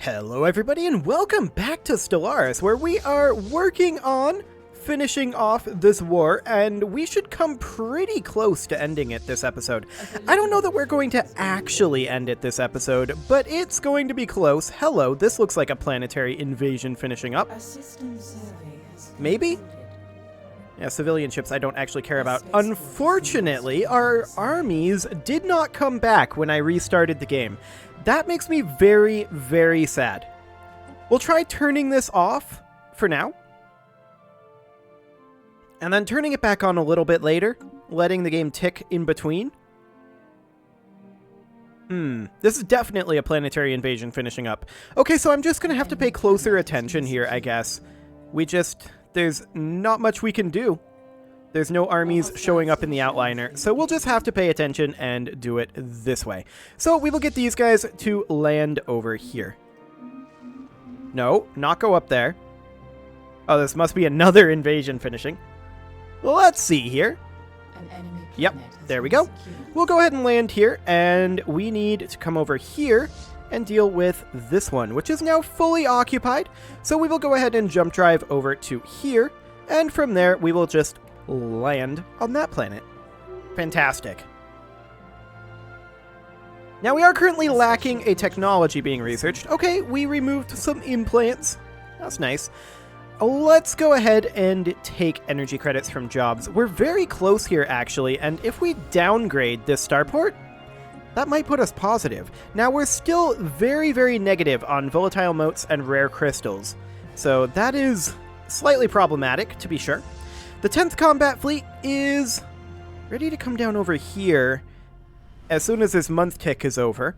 Hello everybody and welcome back to Stellaris, where we are working on finishing off this war, and we should come pretty close to ending it this episode. I don't know that we're going to actually end it this episode, but it's going to be close. Hello, this looks like a planetary invasion finishing up. Maybe? Yeah, civilian ships I don't actually care about. Unfortunately, our armies did not come back when I restarted the game. That makes me very, very sad. We'll try turning this off for now, and then turning it back on a little bit later, letting the game tick in between. This is definitely a planetary invasion finishing up. Okay, so I'm just going to have to pay closer attention here, I guess. There's not much we can do. There's no armies showing up in the outliner, so we'll just have to pay attention and do it this way. So we will get these guys to land over here. No, not go up there. Oh, this must be another invasion finishing. Let's see here. Yep, there we go. We'll go ahead and land here, and we need to come over here and deal with this one, which is now fully occupied. So we will go ahead and jump drive over to here, and from there we will just land on that planet. Fantastic. Now we are currently lacking a technology being researched. Okay, we removed some implants. That's nice. Let's go ahead and take energy credits from jobs. We're very close here, actually, and if we downgrade this starport, that might put us positive. Now, we're still very, very negative on volatile motes and rare crystals, so that is slightly problematic, to be sure. The 10th Combat Fleet is ready to come down over here as soon as this month tick is over.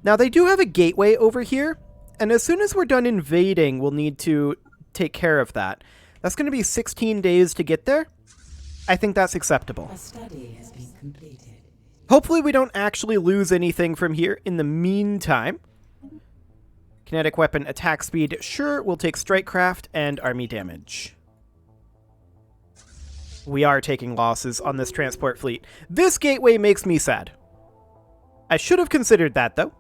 Now, they do have a gateway over here, and as soon as we're done invading, we'll need to take care of that. That's going to be 16 days to get there. I think that's acceptable. A study has been completed. Hopefully we don't actually lose anything from here in the meantime. Kinetic weapon attack speed, sure, we'll take strike craft and army damage. We are taking losses on this transport fleet. This gateway makes me sad. I should have considered that, though.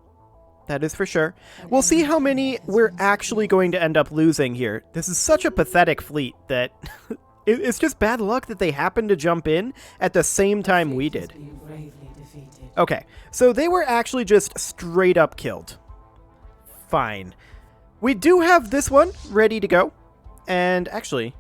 That is for sure. We'll see how many we're actually going to end up losing here. This is such a pathetic fleet that it's just bad luck that they happened to jump in at the same time we did. Okay, so they were actually just straight up killed. Fine. We do have this one ready to go. And actually,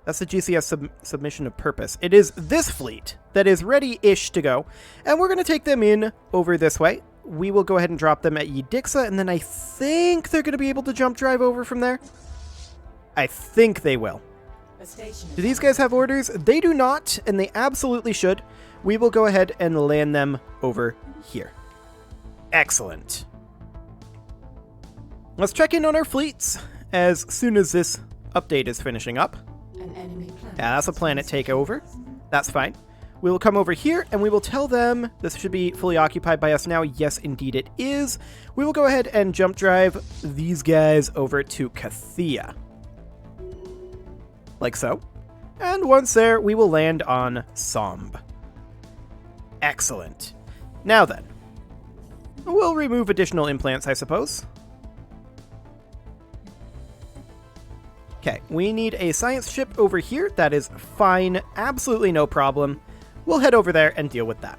that's the GCS submission of purpose. It is this fleet that is ready-ish to go. And we're going to take them in over this way. We will go ahead and drop them at Yedixa, and then I think they're going to be able to jump drive over from there. I think they will. Do these guys have orders? They do not, and they absolutely should. We will go ahead and land them over here. Excellent. Let's check in on our fleets as soon as this update is finishing up. Yeah, that's a planet takeover. That's fine. We will come over here and we will tell them this should be fully occupied by us now. Yes, indeed it is. We will go ahead and jump drive these guys over to Cathia. Like so. And once there, we will land on Somb. Excellent. Now then, we'll remove additional implants, I suppose. Okay, we need a science ship over here. That is fine. Absolutely no problem. We'll head over there and deal with that.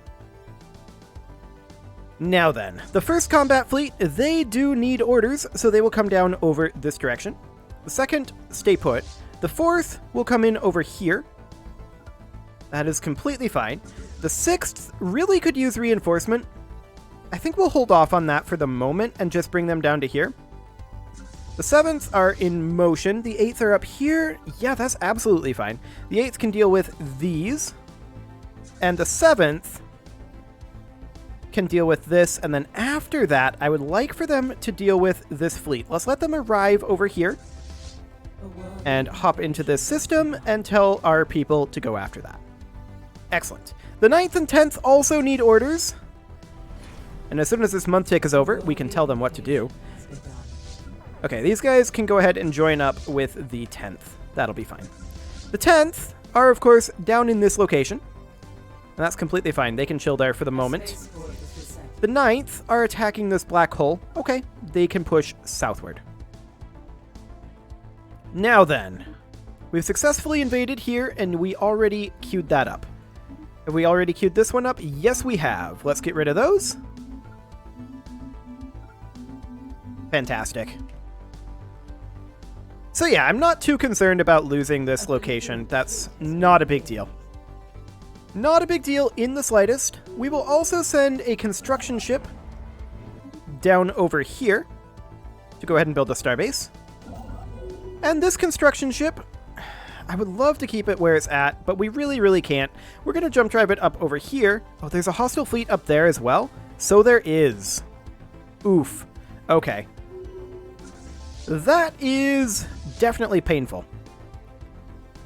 Now then, the first combat fleet, they do need orders, so they will come down over this direction. The second, stay put. The fourth will come in over here. That is completely fine. The sixth really could use reinforcement. I think we'll hold off on that for the moment and just bring them down to here. The 7th are in motion. The 8th are up here. Yeah, that's absolutely fine. The 8th can deal with these. And the 7th can deal with this. And then after that, I would like for them to deal with this fleet. Let's let them arrive over here and hop into this system and tell our people to go after that. Excellent. The 9th and 10th also need orders. And as soon as this month tick is over, we can tell them what to do. Okay, these guys can go ahead and join up with the 10th. That'll be fine. The 10th are, of course, down in this location. And that's completely fine. They can chill there for the moment. The 9th are attacking this black hole. Okay, they can push southward. Now then, we've successfully invaded here, and we already queued that up. Have we already queued this one up? Yes, we have. Let's get rid of those. Fantastic. So yeah, I'm not too concerned about losing this location. That's not a big deal. Not a big deal in the slightest. We will also send a construction ship down over here to go ahead and build a starbase. And this construction ship, I would love to keep it where it's at, but we really can't. We're going to jump drive it up over here. Oh, there's a hostile fleet up there as well. So there is. Oof. Okay. That is definitely painful.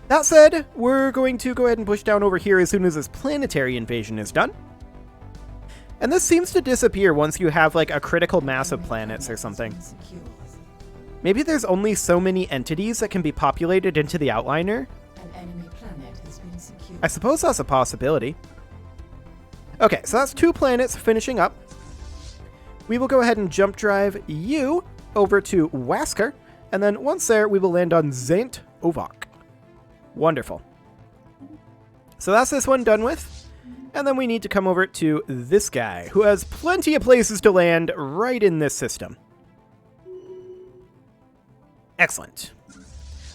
That said, we're going to go ahead and push down over here as soon as this planetary invasion is done. And this seems to disappear once you have like a critical mass of planets or something. Maybe there's only so many entities that can be populated into the outliner. An enemy planet has been secured. I suppose that's a possibility. Okay, so that's 2 planets finishing up. We will go ahead and jump drive you over to Wasker, and then once there, we will land on Zant Ovak. Wonderful. So that's this one done with. And then we need to come over to this guy, who has plenty of places to land right in this system. Excellent.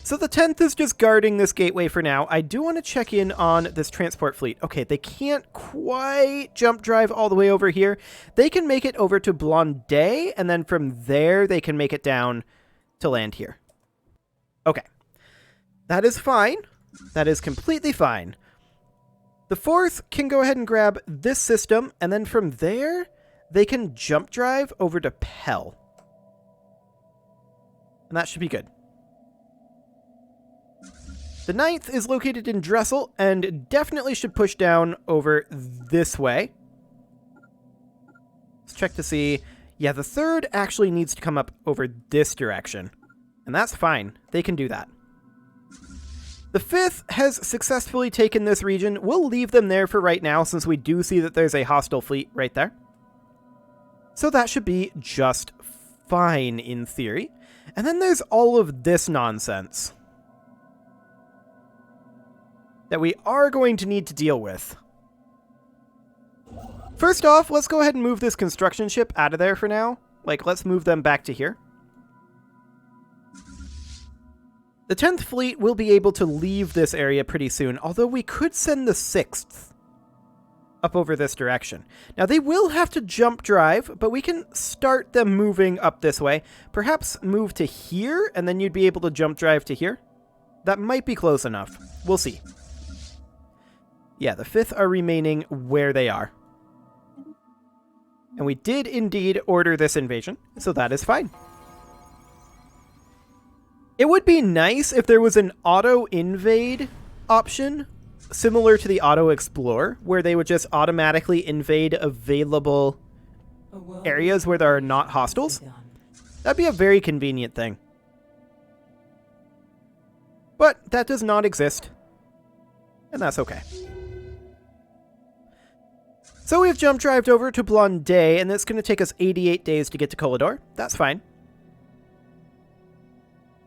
So the 10th is just guarding this gateway for now. I do want to check in on this transport fleet. Okay, they can't quite jump drive all the way over here. They can make it over to Blonde, and then from there they can make it down to land here. Okay. That is fine. That is completely fine. The 4th can go ahead and grab this system, and then from there, they can jump drive over to Pell. And that should be good. The 9th is located in Dressel, and definitely should push down over this way. Let's check to see. Yeah, the 3rd actually needs to come up over this direction. And that's fine. They can do that. The 5th has successfully taken this region. We'll leave them there for right now, since we do see that there's a hostile fleet right there. So that should be just fine in theory. And then there's all of this nonsense that we are going to need to deal with. First off, let's go ahead and move this construction ship out of there for now. Like, let's move them back to here. The 10th fleet will be able to leave this area pretty soon, although we could send the 6th up over this direction. Now, they will have to jump drive, but we can start them moving up this way. Perhaps move to here, and then you'd be able to jump drive to here. That might be close enough. We'll see. Yeah, the 5th are remaining where they are. And we did indeed order this invasion, so that is fine. It would be nice if there was an auto-invade option, similar to the auto-explore, where they would just automatically invade available areas where there are not hostiles. That'd be a very convenient thing. But that does not exist, and that's okay. So we've jump drived over to Blonde, and it's going to take us 88 days to get to Colidor. That's fine.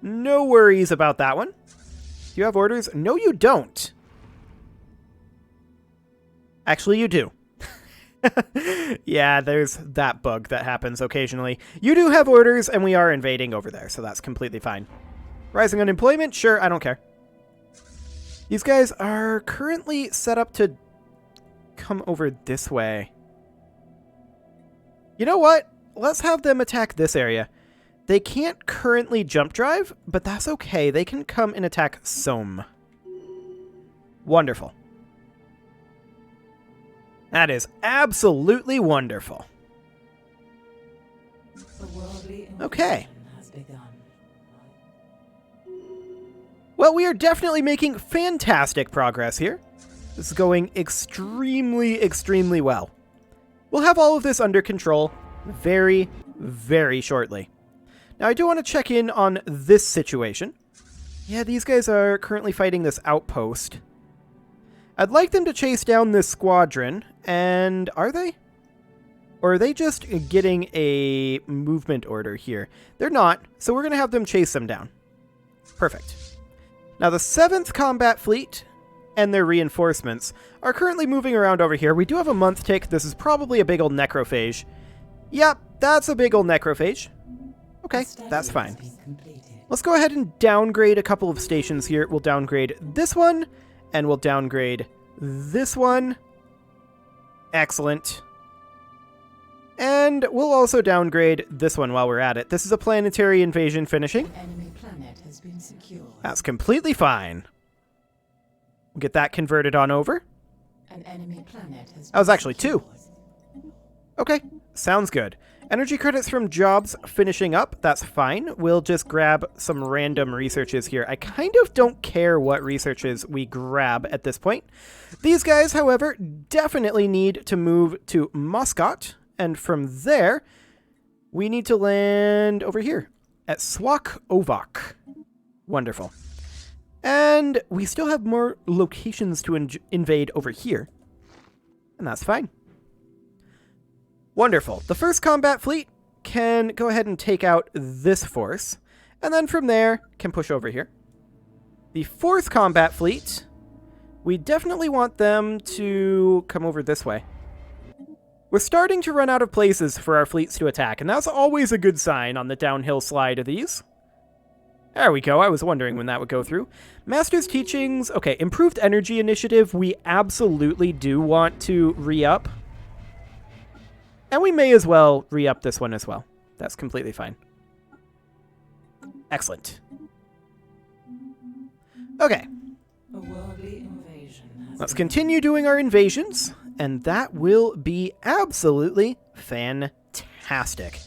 No worries about that one. Do you have orders? No, you don't. Actually, you do. Yeah, there's that bug that happens occasionally. You do have orders, and we are invading over there, so that's completely fine. Rising unemployment? Sure, I don't care. These guys are currently set up to come over this way. You know what? Let's have them attack this area. They can't currently jump drive, but that's okay. They can come and attack Somme. Wonderful. That is absolutely wonderful. Okay. Well, we are definitely making fantastic progress here. This is going extremely well. We'll have all of this under control very, very shortly. Now, I do want to check in on this situation. Yeah, these guys are currently fighting this outpost. I'd like them to chase down this squadron, and are they? Or are they just getting a movement order here? They're not, so we're going to have them chase them down. Perfect. Now the 7th Combat Fleet and their reinforcements are currently moving around over here. We do have a month tick. This is probably a big old necrophage. Yep, that's a big old necrophage. Okay, that's fine. Let's go ahead and downgrade a couple of stations here. We'll downgrade this one, and we'll downgrade this one. Excellent. And we'll also downgrade this one while we're at it. This is a planetary invasion finishing. An enemy planet has been secured. That's completely fine. We'll get that converted on over. An enemy planet has That was been actually 2. secured. Okay, sounds good. Energy credits from jobs finishing up. That's fine. We'll just grab some random researches here. I kind of don't care what researches we grab at this point. These guys, however, definitely need to move to Muscat. And from there, we need to land over here at Swak Ovak. Wonderful. And we still have more locations to invade over here. And that's fine. Wonderful. The 1st Combat Fleet can go ahead and take out this force. And then from there, can push over here. The 4th Combat Fleet, we definitely want them to come over this way. We're starting to run out of places for our fleets to attack, and that's always a good sign on the downhill slide of these. There we go, I was wondering when that would go through. Master's Teachings, okay, Improved Energy Initiative, we absolutely do want to re-up. And we may as well re-up this one as well. That's completely fine. Excellent. Okay. A worldly invasion has Let's been continue doing our invasions. And that will be absolutely fantastic.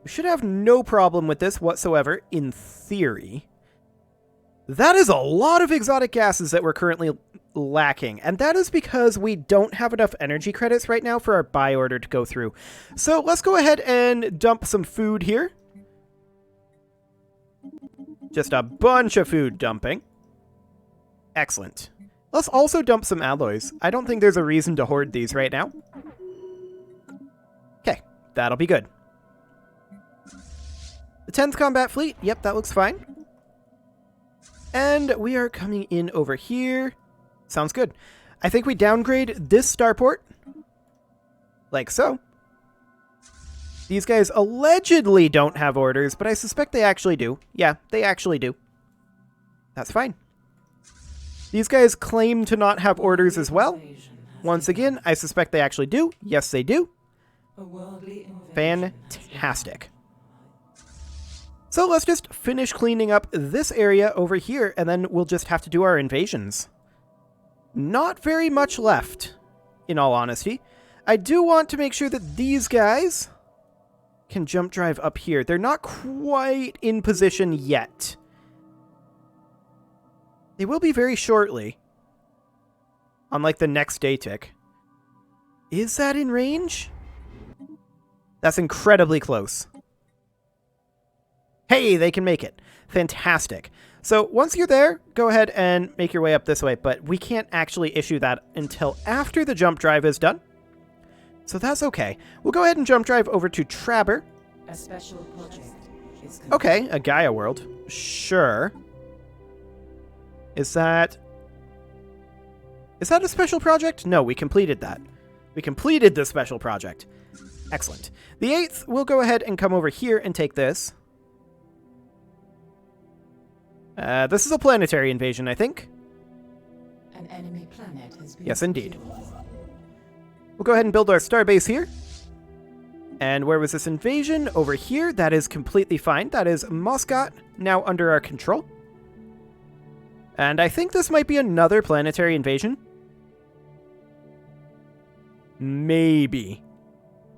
We should have no problem with this whatsoever, in theory. That is a lot of exotic gases that we're currently lacking, and that is because we don't have enough energy credits right now for our buy order to go through. So let's go ahead and dump some food here. Just a bunch of food dumping. Excellent. Let's also dump some alloys. I don't think there's a reason to hoard these right now. Okay, that'll be good. The 10th Combat Fleet, yep, that looks fine. And we are coming in over here. Sounds good. I think we downgrade this starport. Like so. These guys allegedly don't have orders, but I suspect they actually do. Yeah, they actually do. That's fine. These guys claim to not have orders as well. Once again, I suspect they actually do. Yes, they do. a worldly invasion has been Fantastic. So let's just finish cleaning up this area over here, and then we'll just have to do our invasions. Not very much left, in all honesty. I do want to make sure that these guys can jump drive up here. They're not quite in position yet. They will be very shortly. Unlike the next day tick. Is that in range? That's incredibly close. Hey, they can make it. Fantastic. So once you're there, go ahead and make your way up this way, but we can't actually issue that until after the jump drive is done. So that's okay. We'll go ahead and jump drive over to Trabber. a special project is complete. Okay, a Gaia world. Sure. Is that a special project? No, we completed that. We completed the special project. Excellent. The 8th, we'll go ahead and come over here and take this. This is a planetary invasion, I think. An enemy planet has been Yes, indeed. secured. We'll go ahead and build our starbase here. And where was this invasion? Over here. That is completely fine. That is Muscat, now under our control. And I think this might be another planetary invasion. Maybe.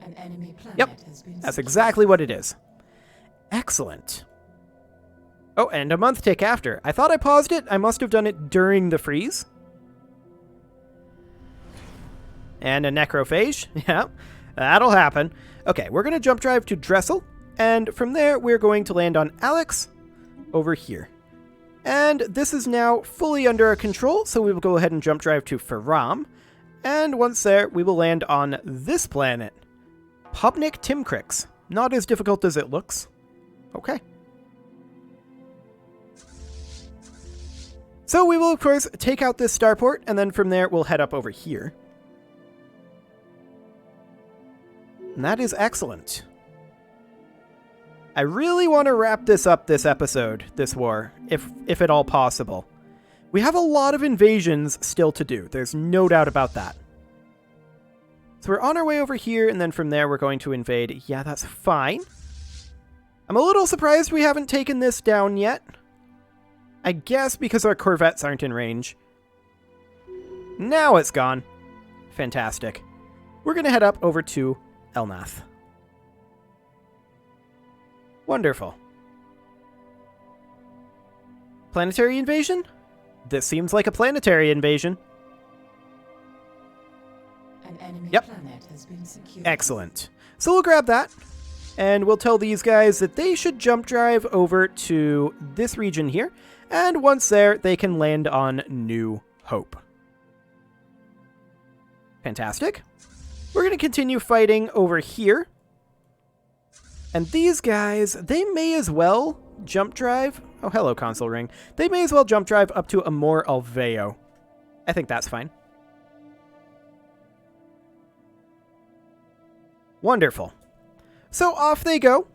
An enemy planet Yep, has been that's secured. exactly what it is. Excellent. Oh, and a month tick after. I thought I paused it. I must have done it during the freeze. And a necrophage. Yeah, that'll happen. Okay, we're going to jump drive to Dressel. And from there, we're going to land on Alex over here. And this is now fully under our control, so we will go ahead and jump drive to Faram. And once there, we will land on this planet. Pubnik Timcrix. Not as difficult as it looks. Okay. So we will, of course, take out this starport, and then from there, we'll head up over here. And that is excellent. I really want to wrap this up this episode, this war, if at all possible. We have a lot of invasions still to do. There's no doubt about that. So we're on our way over here, and then from there we're going to invade. Yeah, that's fine. I'm a little surprised we haven't taken this down yet. I guess because our corvettes aren't in range. Now it's gone. Fantastic. We're going to head up over to Elnath. Wonderful. Planetary invasion? This seems like a planetary invasion. An enemy Yep. planet has been secured. Excellent. So we'll grab that, and we'll tell these guys that they should jump drive over to this region here, and once there, they can land on New Hope. Fantastic. We're going to continue fighting over here. And these guys, they may as well jump drive. Oh, hello, console ring. They may as well jump drive up to Amor Alveo. I think that's fine. Wonderful. So off they go.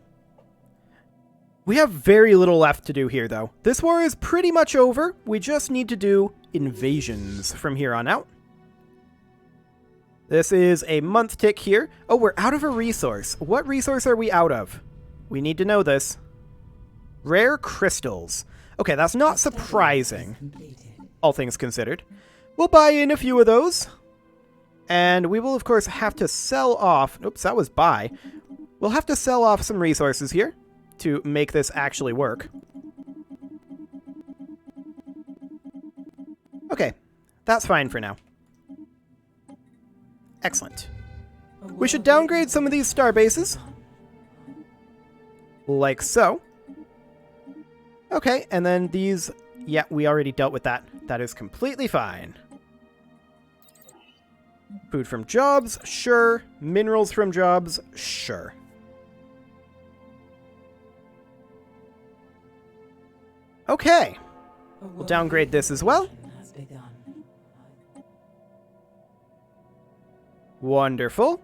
We have very little left to do here, though. This war is pretty much over. We just need to do invasions from here on out. This is a month tick here. Oh, we're out of a resource. What resource are we out of? We need to know this. Rare crystals. Okay, that's not surprising, all things considered. We'll buy in a few of those. And we will, of course, have to sell off... Oops, that was buy. We'll have to sell off some resources here to make this actually work. Okay, that's fine for now. Excellent. We should downgrade some of these star bases. Like so. Okay, and then these... Yeah, we already dealt with that. That is completely fine. Food from jobs, sure. Minerals from jobs, sure. Okay. We'll downgrade this as well. Wonderful.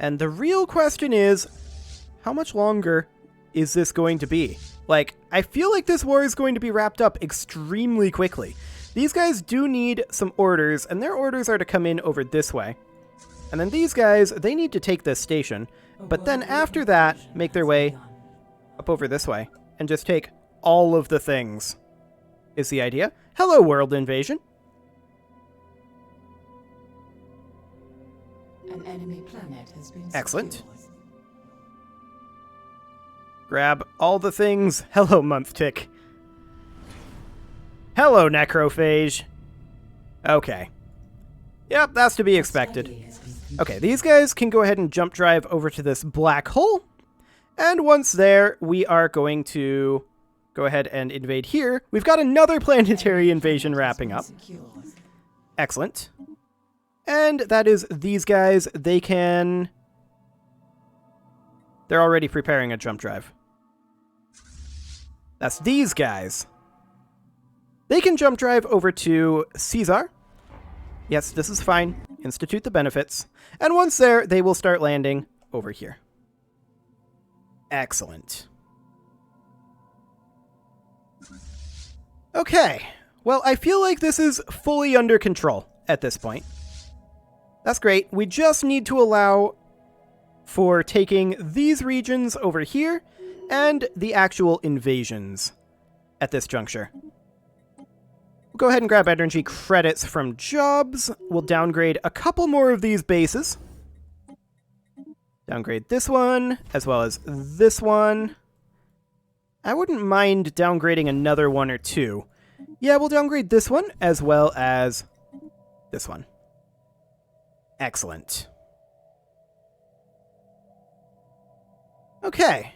And the real question is, how much longer is this going to be? Like, I feel like this war is going to be wrapped up extremely quickly. These guys do need some orders, and their orders are to come in over this way. And then these guys, they need to take this station, but then after that, make their way up over this way, and just take all of the things, is the idea. Hello, world invasion. An enemy planet has been Excellent. secured. Grab all the things. Hello, month tick. Hello, necrophage. Okay. Yep, that's to be expected. Okay, these guys can go ahead and jump drive over to this black hole. And once there, we are going to go ahead and invade here. We've got another planetary invasion wrapping up. Excellent. And that is these guys. They can... They're already preparing a jump drive. That's these guys. They can jump drive over to Caesar. Yes, this is fine. Institute the benefits. And once there, they will start landing over here. Excellent. Okay. Well, I feel like this is fully under control at this point. That's great. We just need to allow for taking these regions over here and the actual invasions at this juncture. We'll go ahead and grab energy credits from jobs. We'll downgrade a couple more of these bases. Downgrade this one, as well as this one. I wouldn't mind downgrading another one or two. Yeah, we'll downgrade this one, as well as this one. Excellent. Okay.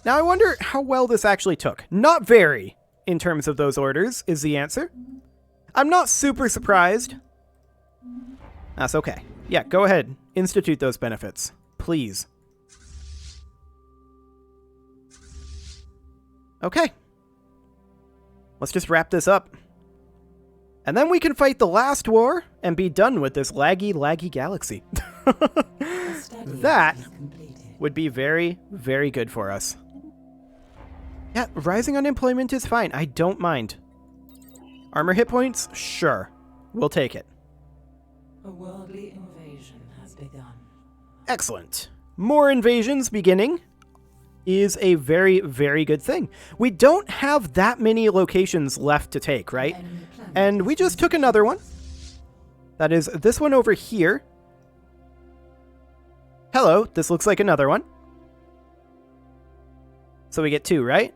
Now I wonder how well this actually took. Not very, in terms of those orders, is the answer. I'm not super surprised. That's okay. Yeah, go ahead. Institute those benefits. Please. Okay. Let's just wrap this up. And then we can fight the last war and be done with this laggy galaxy. That would be very, very good for us. Yeah, rising unemployment is fine. I don't mind. Armor hit points? Sure. We'll take it. A worldly invasion has begun. Excellent. More invasions beginning is a very, very good thing. We don't have that many locations left to take, right? And we just took another one. That is this one over here. Hello, this looks like another one. So we get 2, right?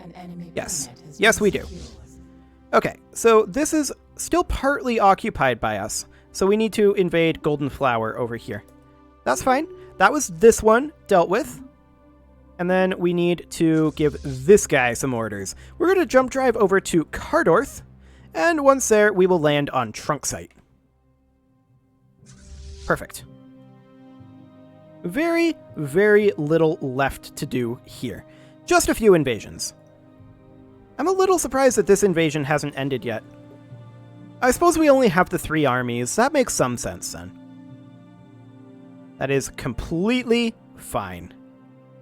An enemy Yes. planet has Yes, been we do. secured. Okay, so this is still partly occupied by us. So we need to invade Golden Flower over here. That's fine. That was this one dealt with. And then we need to give this guy some orders. We're going to jump drive over to Cardorth, and once there, we will land on Trunk Site. Perfect. Very, very little left to do here. Just a few invasions. I'm a little surprised that this invasion hasn't ended yet. I suppose we only have the 3 armies. That makes some sense then. That is completely fine.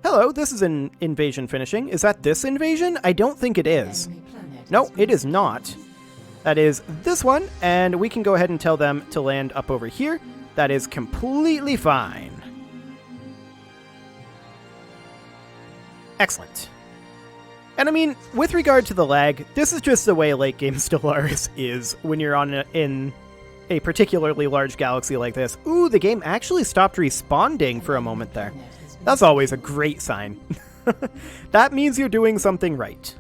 Hello, this is an invasion finishing. Is that this invasion? I don't think it is. Enemy planet No, has been it is not. That is this one, and we can go ahead and tell them to land up over here. That is completely fine. Excellent. And I mean, with regard to the lag, this is just the way late game Stellaris is when you're in a particularly large galaxy like this. Ooh, the game actually stopped responding for a moment there. That's always a great sign. That means you're doing something right.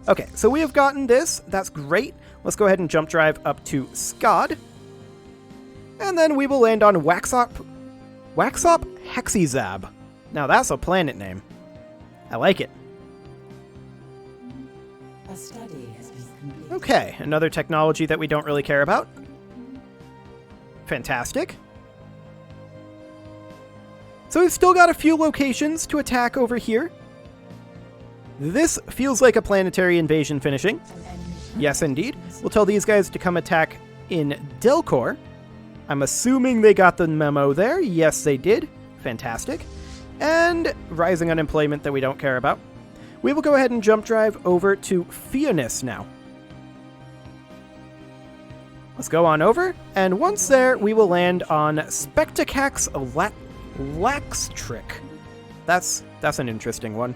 Okay, so we have gotten this. That's great. Let's go ahead and jump drive up to Skad. And then we will land on Waxop Hexizab. Now that's a planet name. I like it. A study has been completed. Okay, another technology that we don't really care about. Fantastic. So we've still got a few locations to attack over here. This feels like a planetary invasion finishing. An enemy planet Yes, indeed. has been We'll tell these guys to come attack in Delcor. I'm assuming they got the memo there. Yes, they did. Fantastic. And rising unemployment that we don't care about. We will go ahead and jump drive over to Fionis now. Let's go on over, and once there, we will land on Spectacax Laxtrick. That's an interesting one.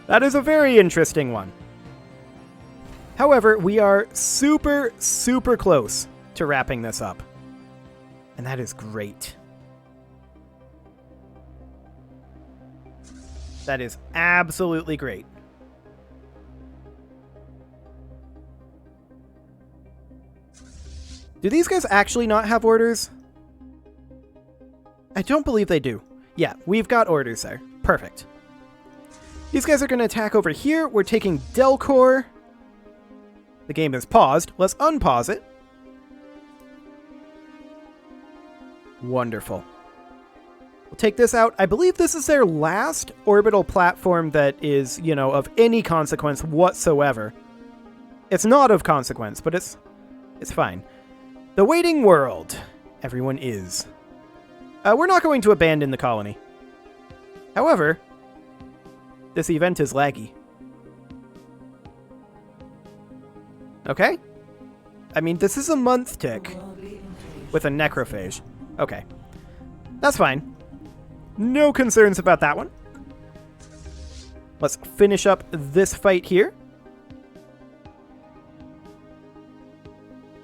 That is a very interesting one. However, we are super, super close to wrapping this up. And that is great. That is absolutely great. Do these guys actually not have orders? I don't believe they do. Yeah, we've got orders there. Perfect. These guys are going to attack over here. We're taking Delcor. The game is paused. Let's unpause it. Wonderful. We'll take this out. I believe this is their last orbital platform that is, of any consequence whatsoever. It's not of consequence, but it's fine. The waiting world. Everyone is. We're not going to abandon the colony. However, this event is laggy. Okay? I mean, this is a month tick worldly invasion. with a necrophage. Okay. That's fine. No concerns about that one. Let's finish up this fight here.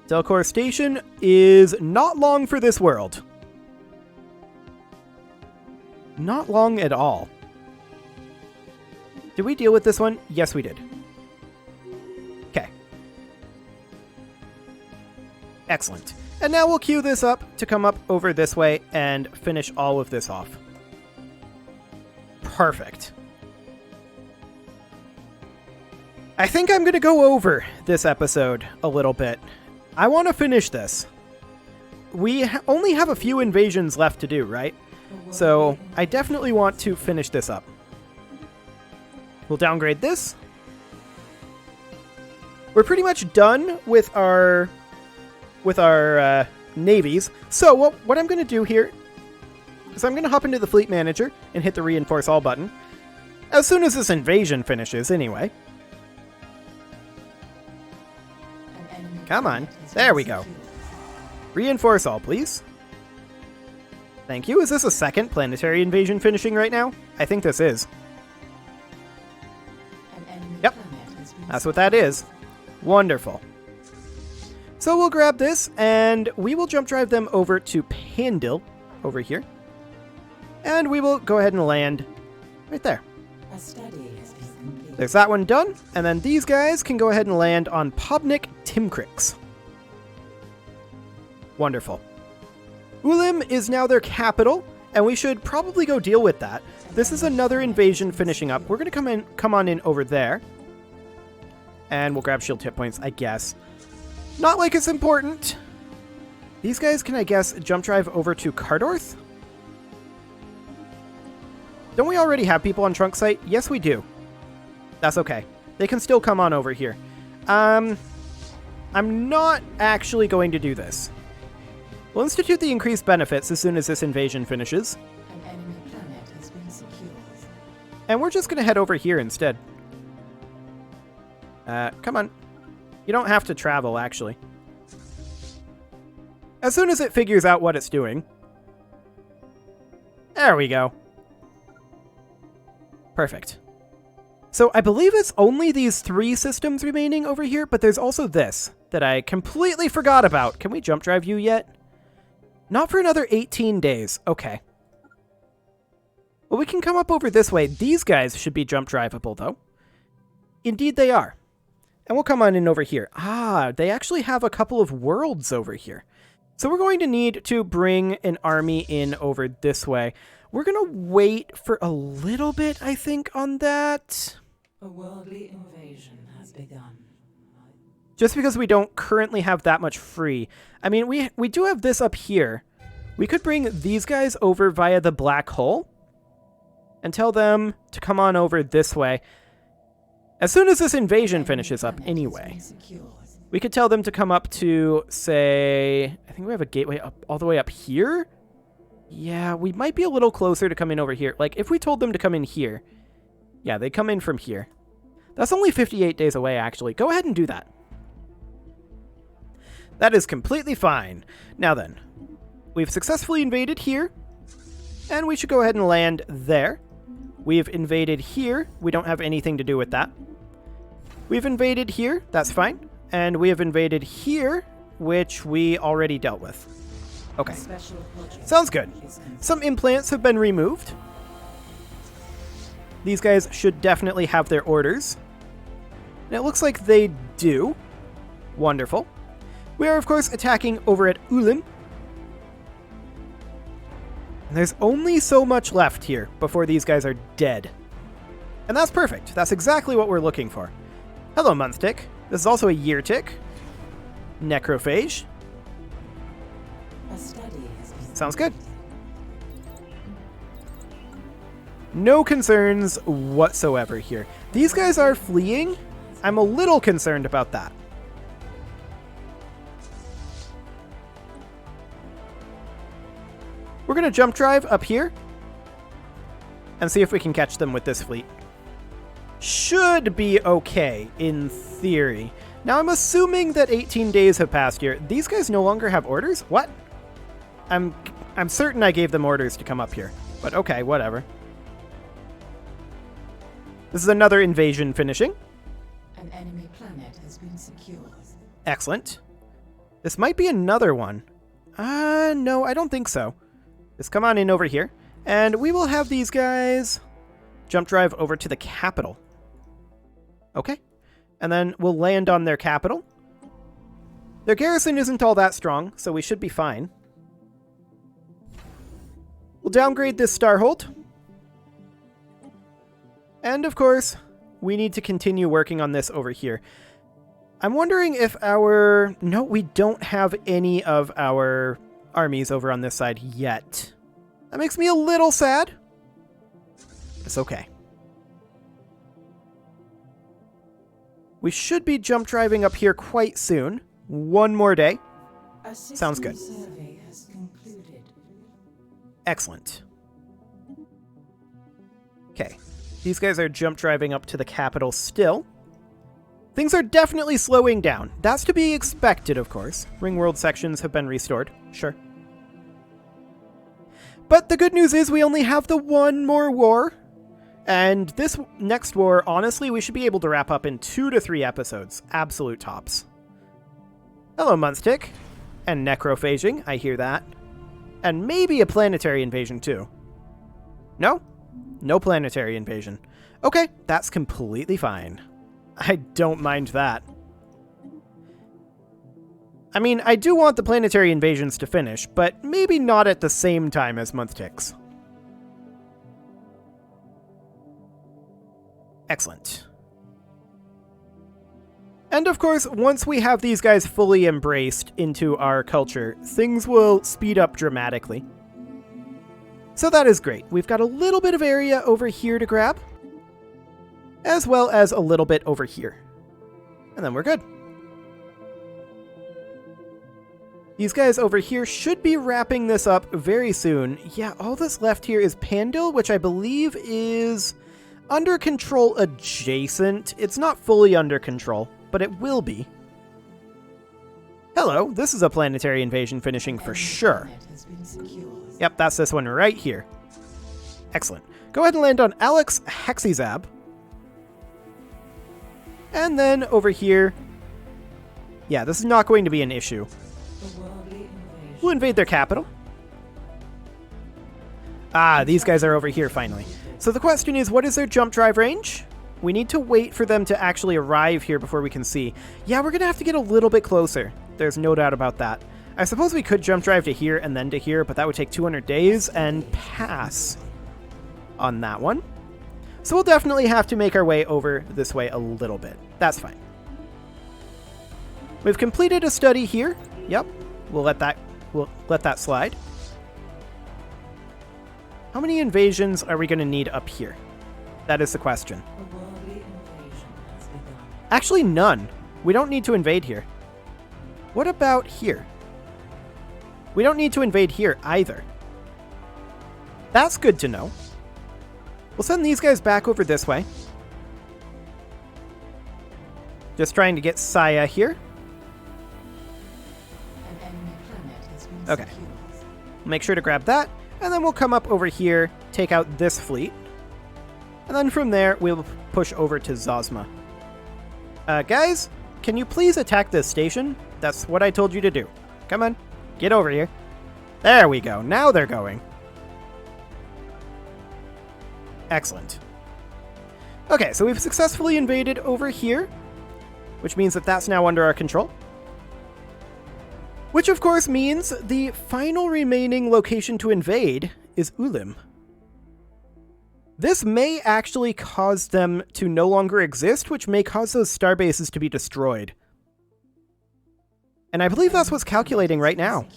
Delcor Station is not long for this world. Not long at all. Did we deal with this one? Yes, we did. Okay. Excellent. And now we'll queue this up to come up over this way and finish all of this off. Perfect. I think I'm going to go over this episode a little bit. I want to finish this. We only have a few invasions left to do, right? So I definitely want to finish this up. We'll downgrade this. We're pretty much done with our navies. So what I'm going to do here is I'm going to hop into the fleet manager and hit the reinforce all button. As soon as this invasion finishes, anyway. Come on. There we go. Reinforce all, please. Thank you. Is this a second planetary invasion finishing right now? I think this is. Yep. That's what that is. Wonderful. So we'll grab this, and we will jump drive them over to Pandil, over here. And we will go ahead and land right there. There's that one done, and then these guys can go ahead and land on Pobnik Timkrix. Wonderful. Ulim is now their capital, and we should probably go deal with that. This is another invasion finishing up. We're going to come on in over there. And we'll grab shield hit points, I guess. Not like it's important. These guys can, I guess, jump drive over to Cardorth? Don't we already have people on Trunk Site? Yes, we do. That's okay. They can still come on over here. I'm not actually going to do this. We'll institute the increased benefits as soon as this invasion finishes. An enemy planet has been secured. And we're just going to head over here instead. Come on. You don't have to travel, actually. As soon as it figures out what it's doing. There we go. Perfect. So I believe it's only these 3 systems remaining over here, but there's also this that I completely forgot about. Can we jump drive you yet? Not for another 18 days. Okay. Well, we can come up over this way. These guys should be jump drivable, though. Indeed they are. And we'll come on in over here. Ah, they actually have a couple of worlds over here. So we're going to need to bring an army in over this way. We're going to wait for a little bit, I think, on that. A worldly invasion has begun. Just because we don't currently have that much free. I mean, we do have this up here. We could bring these guys over via the black hole and tell them to come on over this way. As soon as this invasion finishes up anyway, we could tell them to come up to, say, I think we have a gateway up all the way up here. Yeah, we might be a little closer to coming over here. Like, if we told them to come in here, yeah, they come in from here. That's only 58 days away, actually. Go ahead and do that. That is completely fine. Now then, we've successfully invaded here, and we should go ahead and land there. We've invaded here. We don't have anything to do with that. We've invaded here. That's fine. And we have invaded here, which we already dealt with. Okay. Sounds good. Some implants have been removed. These guys should definitely have their orders. And it looks like they do. Wonderful. We are, of course, attacking over at Ulim. And there's only so much left here before these guys are dead. And that's perfect. That's exactly what we're looking for. Hello, month tick. This is also a year tick. Necrophage. Sounds good. No concerns whatsoever here. These guys are fleeing. I'm a little concerned about that. We're going to jump drive up here and see if we can catch them with this fleet. Should be okay, in theory. Now, I'm assuming that 18 days have passed here. These guys no longer have orders? What? I'm certain I gave them orders to come up here. But okay, whatever. This is another invasion finishing. An enemy planet has been secured. Excellent. This might be another one. No, I don't think so. Just come on in over here. And we will have these guys jump drive over to the capital. Okay. And then we'll land on their capital. Their garrison isn't all that strong, so we should be fine. We'll downgrade this Starhold. And of course, we need to continue working on this over here. I'm wondering if our... No, we don't have any of our armies over on this side yet. That makes me a little sad. It's okay. We should be jump driving up here quite soon. One more day. Sounds good. Survey has concluded. Excellent. Okay. These guys are jump driving up to the capital still. Things are definitely slowing down. That's to be expected, of course. Ringworld sections have been restored. Sure. But the good news is we only have the one more war. And this next war, honestly, we should be able to wrap up in 2 to 3 episodes. Absolute tops. Hello, Munstick. And necrophaging, I hear that. And maybe a planetary invasion, too. No? No planetary invasion. Okay, that's completely fine. I don't mind that. I mean, I do want the planetary invasions to finish, but maybe not at the same time as month ticks. Excellent. And of course, once we have these guys fully embraced into our culture, things will speed up dramatically. So that is great. We've got a little bit of area over here to grab, as well as a little bit over here. And then we're good. These guys over here should be wrapping this up very soon. Yeah, all that's left here is Pandil, which I believe is under control adjacent. It's not fully under control, but it will be. Hello, this is a planetary invasion finishing for sure. Yep, that's this one right here. Excellent. Go ahead and land on Alex Hexizab. And then over here... Yeah, this is not going to be an issue. We'll invade their capital. Ah, these guys are over here finally. So the question is, what is their jump drive range? We need to wait for them to actually arrive here before we can see. Yeah, we're going to have to get a little bit closer. There's no doubt about that. I suppose we could jump drive to here and then to here, but that would take 200 days and pass on that one. So we'll definitely have to make our way over this way a little bit. That's fine. We've completed a study here. Yep, we'll let that slide. How many invasions are we going to need up here? That is the question. Actually, none. We don't need to invade here. What about here? We don't need to invade here either. That's good to know. We'll send these guys back over this way. Just trying to get Saya here. Okay. Make sure to grab that. And then we'll come up over here, take out this fleet. And then from there, we'll push over to Zosma. Guys, can you please attack this station? That's what I told you to do. Come on, get over here. There we go. Now they're going. Excellent. Okay, so we've successfully invaded over here, which means that that's now under our control. Which, of course, means the final remaining location to invade is Ulim. This may actually cause them to no longer exist, which may cause those starbases to be destroyed. And I believe that's what's calculating right now.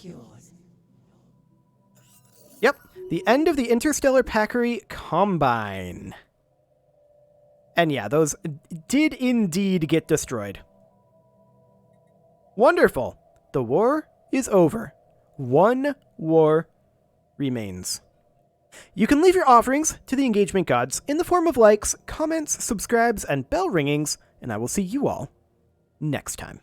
Yep, the end of the Interstellar Packery Combine. And yeah, those did indeed get destroyed. Wonderful. The war is over. One war remains. You can leave your offerings to the engagement gods in the form of likes, comments, subscribes, and bell ringings, and I will see you all next time.